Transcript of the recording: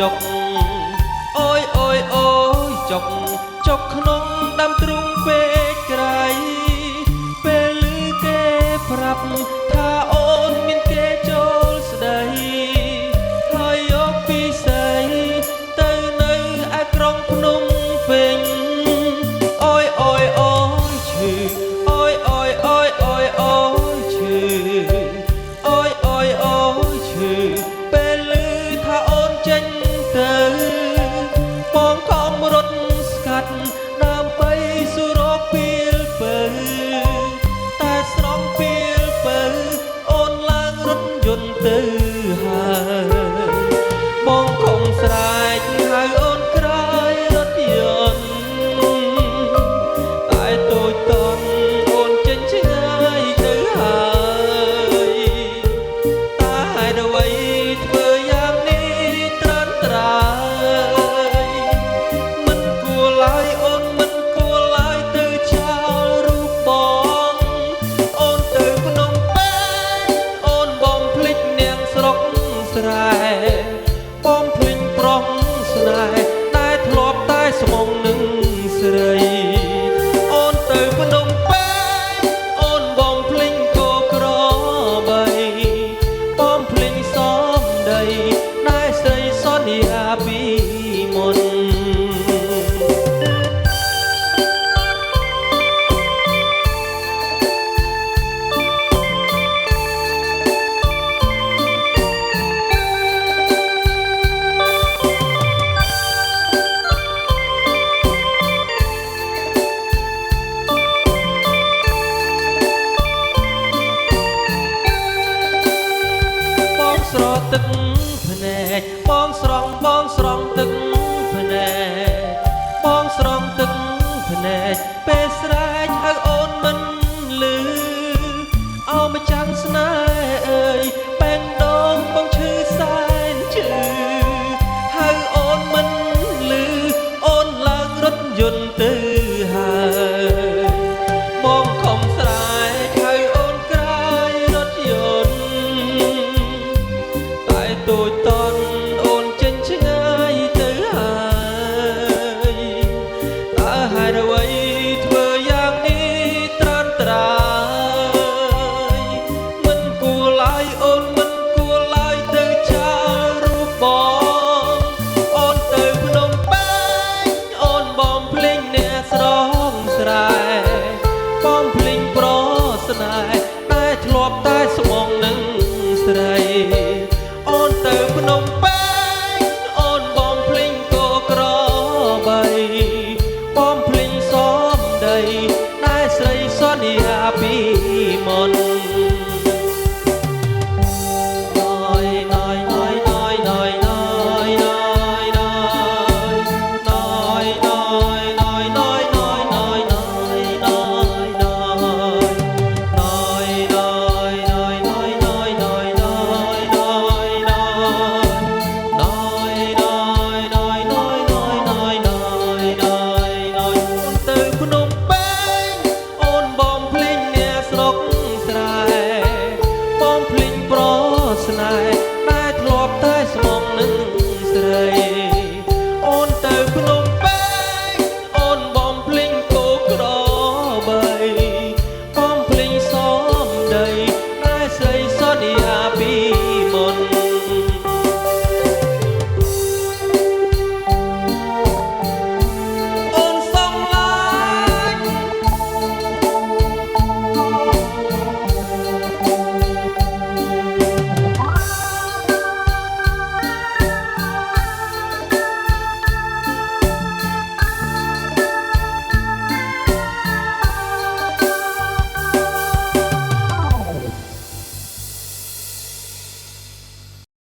ចុកអូយអូយអូយចុកចុកក្នុងដាំទ្រូងពេកក្រៃពេលឮគេប្រាប់ថាអូនមានគេចូលស្ដីហើយយកពីស្អីទៅនៅឯក្រុងភ្នំពេញអូយអូយអូយឈឺអូយអូយអូយអូយអូយឈឺអូយអូយអូយឈឺពេលឮថាអូនចេញទៅបងខំរត់ស្កាត់ដើម្បីសុរកពីលពើតែស្រង់ពីលពើអូនឡើងរថយន្តទៅហើយបងខំស្រែកហៅអូនក្រោយរថយន្តតែតូចតន់អូនចេញឆ្ងាយទៅហើយតែហេតុអ្វីធ្វើយ៉ាងនេះត្រឹមត្រូវមិនគួរឡើយអូនមិនគួរឡើយទៅចោលរូបបងអូនទៅភ្នំពេញអូនបងភ្លេចនាងស្រុកស្រែបងភ្លេចប្រុសស្នេហ៍តែធ្លាប់តែស្មងនឹងស្រីអូនទៅភ្នំពេញអូនបងភ្លេចគោក្របីបងភ្លេចសំដីតែស្រីសន្យាពីមុនស្រទឹកភ្នែកបងស្រង់ទឹកភ្នែកបងស្រង់ទឹកភ្នែកពេលស្រែ